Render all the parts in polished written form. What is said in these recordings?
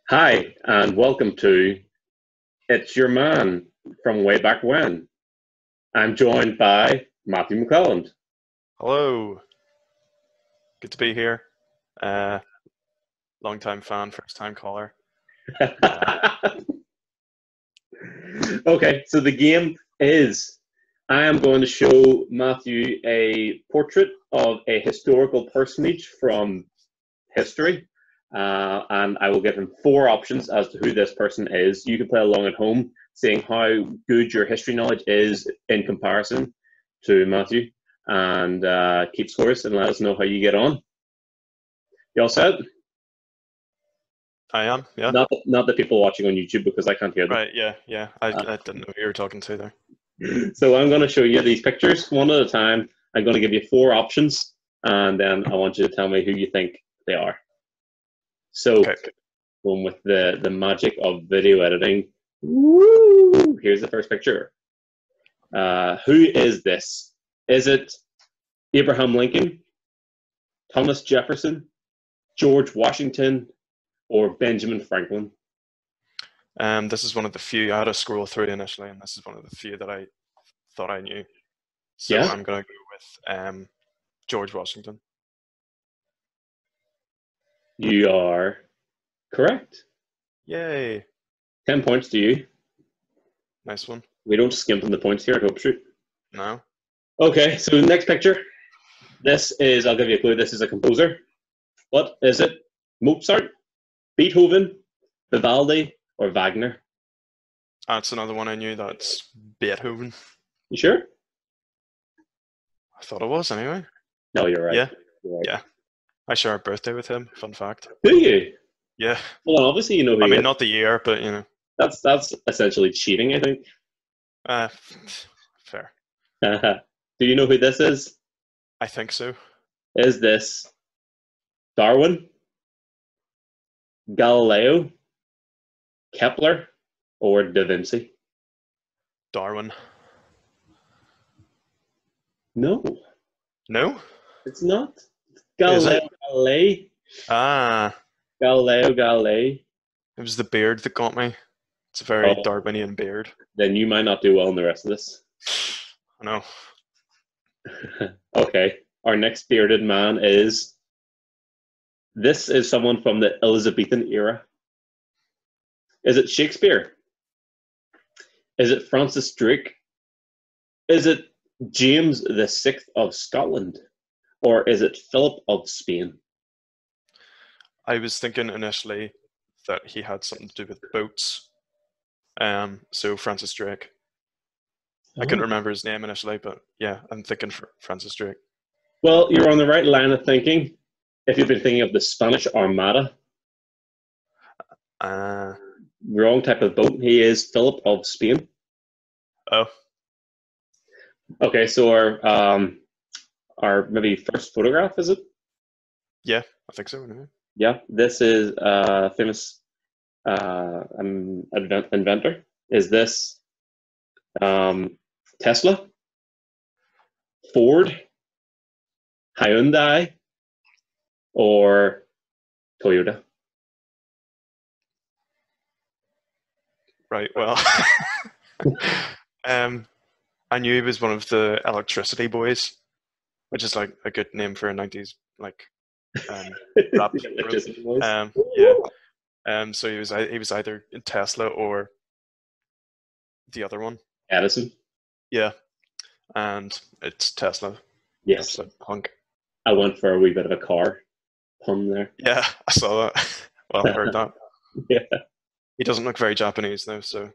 Hi, and welcome to It's Your Man from Way Back When. I'm joined by Matthew McClelland. Hello, good to be here. Uh, long time fan, first time caller. Okay, so the game is I am going to show Matthew a portrait of a historical personage from history, and I will give him four options as to who this person is. You can play along at home, seeing how good your history knowledge is in comparison to Matthew, and keep scores and let us know how you get on. You all set? I am, yeah. Not the people watching on YouTube because I can't hear them. Right, yeah. I didn't know who you were talking to there. So I'm going to show you these pictures one at a time. I'm going to give you four options, and then I want you to tell me who you think they are. So, Okay. going with the magic of video editing. Woo! Here's the first picture. Who is this? Is it Abraham Lincoln, Thomas Jefferson, George Washington, or Benjamin Franklin? This is one of the few I had to scroll through initially, and this is one of the few that I thought I knew. So Yeah. I'm gonna go with George Washington. You are correct. Yay! 10 points to you. Nice one. We don't skimp on the points here at Hope Street. No. Okay, so next picture. This is, I'll give you a clue, this is a composer. What is it? Mozart, Beethoven, Vivaldi, or Wagner? That's another one I knew. That's Beethoven. You sure? I thought it was anyway. No, you're right. Yeah. You're right. Yeah. I share a birthday with him. Fun fact. Do you? Yeah. Well, obviously you know who I he mean, is. not the year, but you know. That's essentially cheating, I think. Fair. Do you know who this is? I think so. Is this Darwin, Galileo, Kepler, or Da Vinci? Darwin. No, No? it's not. Is Galileo it? Galilei. Ah, Galileo Galilei. it was the beard that got me. It's a very Oh, Darwinian beard. then you might not do well in the rest of this. I know. Okay, our next bearded man is. This is someone from the Elizabethan era. Is it Shakespeare? Is it Francis Drake? Is it James the Sixth of Scotland? Or is it Philip of Spain? I was thinking initially that he had something to do with boats. So Francis Drake. I couldn't remember his name initially, but yeah, I'm thinking Francis Drake. Well, you're on the right line of thinking. If you've been thinking of the Spanish Armada, wrong type of boat. He is Philip of Spain. Oh, Okay, so our maybe first photograph, is it? yeah, I think so. Anyway. Yeah, this is a famous inventor. Is this Tesla, Ford, Hyundai, or Toyota? Right. Well, I knew he was one of the Electricity Boys, which is like a good name for a '90s like rap group. Yeah. So he was either Tesla or the other one. Edison. Yeah. And it's Tesla. Yes. Absolute punk. I went for a wee bit of a car pun there. Yeah, I saw that. Well, I heard that. Yeah. He doesn't look very Japanese though, so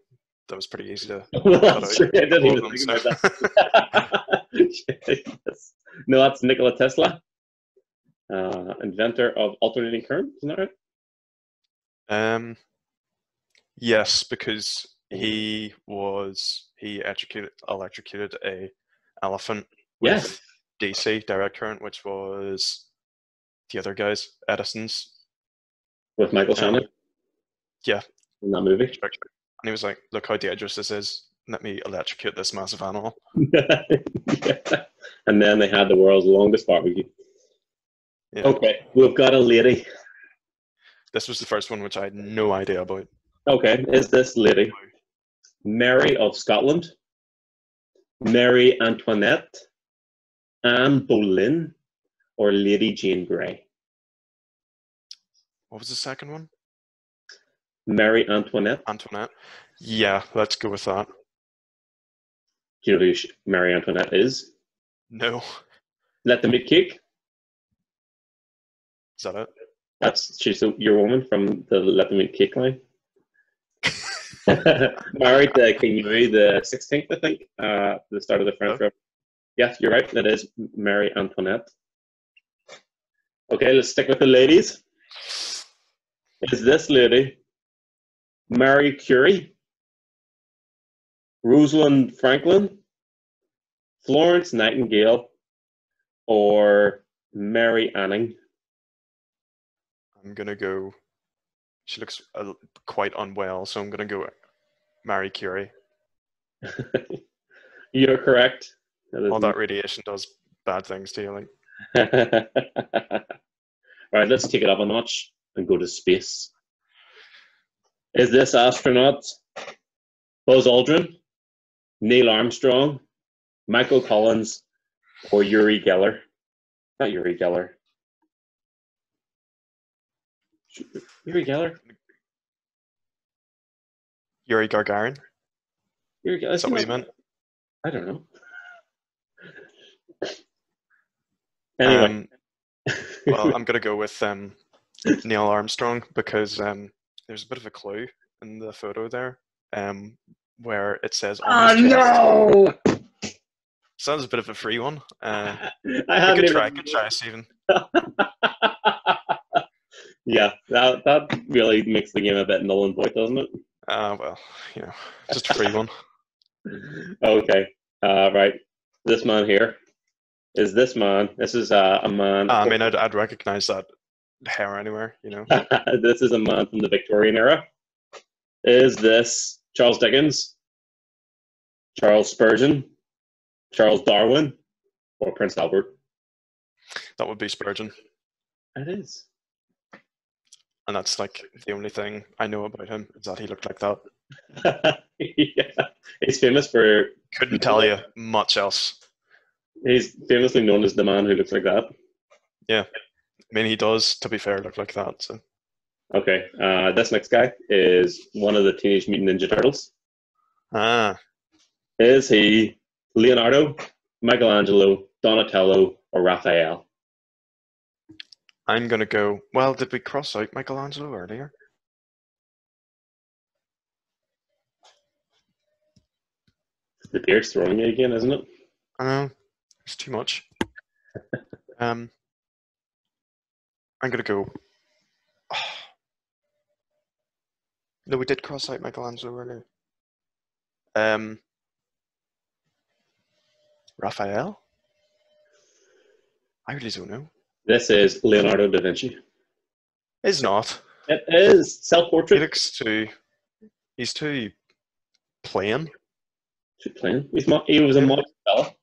that was pretty easy to Well, cut that's out. true. I didn't even think about that. Yes. No, that's Nikola Tesla, inventor of alternating current. Isn't that right? Yes, because he electrocuted a elephant with Yes. DC direct current, which was the other guy's Edison's. With Michael Shannon. Yeah. In that movie. And he was like, "Look how dangerous this is. Let me electrocute this massive animal." Yeah. And then they had the world's longest barbecue. Yeah. Okay, we've got a lady. This was the first one which I had no idea about. Okay, is this lady Mary of Scotland, Mary Antoinette, Anne Boleyn, or Lady Jane Grey? What was the second one? Mary Antoinette. Antoinette. Yeah, let's go with that. Do you know who Mary Antoinette is? No. Let them eat cake. Is that it? She's your woman from the Let Them Eat Cake line. Married to King Louis the 16th, I think, the start of the French Revolution. Yes, you're right. That is Mary Antoinette. Okay, let's stick with the ladies. Is this lady Marie Curie, Rosalind Franklin, Florence Nightingale, or Mary Anning? I'm gonna go. She looks quite unwell, so I'm gonna go Marie Curie. You're correct. All that radiation does bad things to you, like. All right, let's take it up a notch and go to space. Is this astronaut Buzz Aldrin, Neil Armstrong, Michael Collins, or Yuri Geller? Not Yuri Geller. Yuri Geller? Yuri Gagarin? Yuri Geller. Is that what you meant? I don't know. Anyway. Well, I'm going to go with Neil Armstrong because there's a bit of a clue in the photo there where it says on his chest. No! So that was a bit of a free one. Good try, Stephen. Yeah, that really makes the game a bit null and void, doesn't it? Well, just a free one. Okay, right. This man here is this man. This is a man. I mean, I'd recognize that hair anywhere, This is a man from the Victorian era. Is this Charles Dickens, Charles Spurgeon, Charles Darwin, or Prince Albert? That would be Spurgeon. It is. And that's like the only thing I know about him is that he looked like that. Yeah. He's famous for... Couldn't tell you much else. He's famously known as the man who looks like that. Yeah. I mean, he does, to be fair, look like that. So. Okay. This next guy is one of the Teenage Mutant Ninja Turtles. Is he Leonardo, Michelangelo, Donatello, or Raphael? I'm going to go... Well, did we cross out Michelangelo earlier? The beard's throwing you again, isn't it? I know. It's too much. I'm going to go... Oh. No, we did cross out Michelangelo earlier. Raphael? I really don't know. This is Leonardo da Vinci. It's not. It is self-portrait. He looks too... He's too plain. Too plain. He was a modest fella.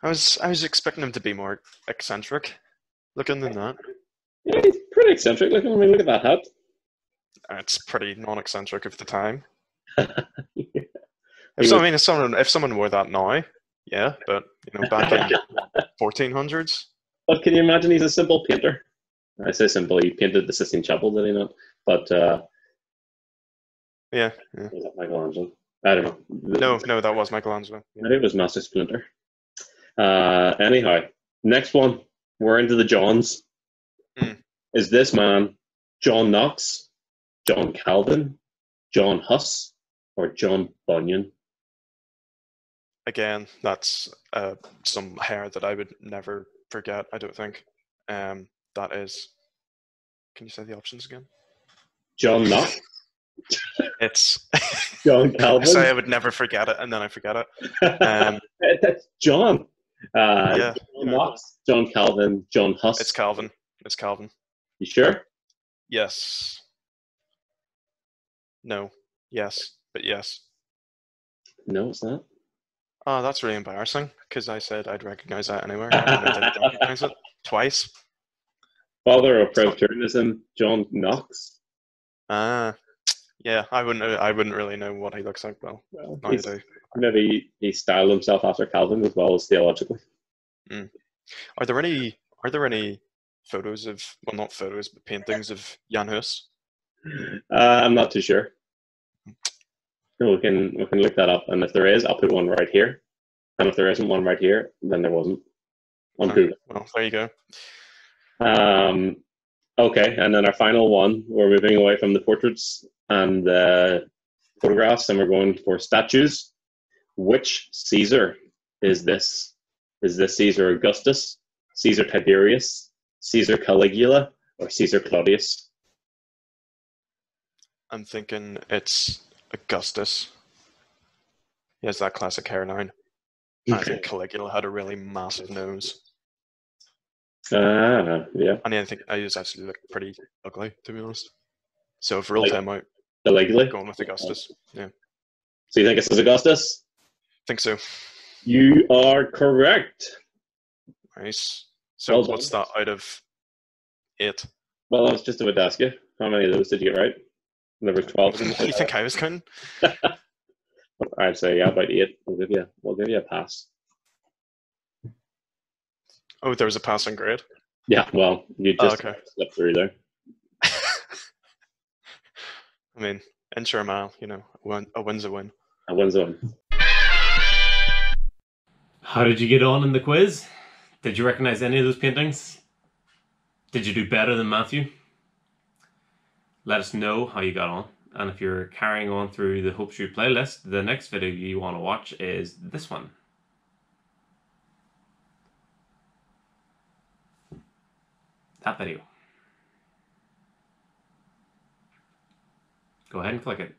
I was expecting him to be more eccentric looking than that. Yeah, he's pretty eccentric looking. I mean, look at that hat. It's pretty non-eccentric of the time. Yeah. If someone wore that now, yeah, but back in 1400s. But can you imagine he's a simple painter? I say simple. He painted the Sistine Chapel, did he not? But yeah. Was that Michelangelo? I don't know. No, that was Michelangelo. Yeah. Maybe it was Master Splinter. Anyhow, next one. We're into the Johns. Is this man John Knox, John Calvin, John Huss, or John Bunyan? Again, that's some hair that I would never forget, I don't think. That is... Can you say the options again? John Knox. It's... John Calvin. I say I would never forget it, and then I forget it. That's John. Yeah. John Knox, John Calvin, John Huss. It's Calvin. It's Calvin. You sure? Yes. No. Yes. But yes. No, it's not. Oh, that's really embarrassing, because I said I'd recognize that anywhere, and I didn't recognize it twice. Father of It's not. Presbyterianism, John Knox. Ah, yeah. I wouldn't really know what he looks like. Well, Well, now you do. maybe he styled himself after Calvin as well as theologically. Mm. Are there any? Are there any photos of? Well, not photos, but paintings of Jan Hus? I'm not too sure. We can look that up, and if there is, I'll put one right here. And if there isn't one right here, then there wasn't on Oh, Google. well, there you go. Okay, and then our final one, we're moving away from the portraits and the photographs, and we're going for statues. Which Caesar is this? Is this Caesar Augustus, Caesar Tiberius, Caesar Caligula, or Caesar Claudius? I'm thinking it's Augustus. He has that classic hairline. I think Caligula had a really massive nose. Yeah. And I think I just actually look pretty ugly, to be honest. So for real time out, Caligula? going with Augustus. Yeah. So you think this is Augustus? Think so. You are correct. Nice. So Well done. what's that out of 8? Well, I was just about to ask you, how many of those did you get right? There were 12 of them. You think I was counting? I'd say, yeah, about 8. We'll give you a pass. Oh, there was a passing grade? Yeah, well, you just slipped through there. I mean, ensure mile, a win's a win. A win's a win. How did you get on in the quiz? Did you recognize any of those paintings? Did you do better than Matthew? Let us know how you got on. And if you're carrying on through the Hope Street playlist, the next video you want to watch is this one. That video. Go ahead and click it.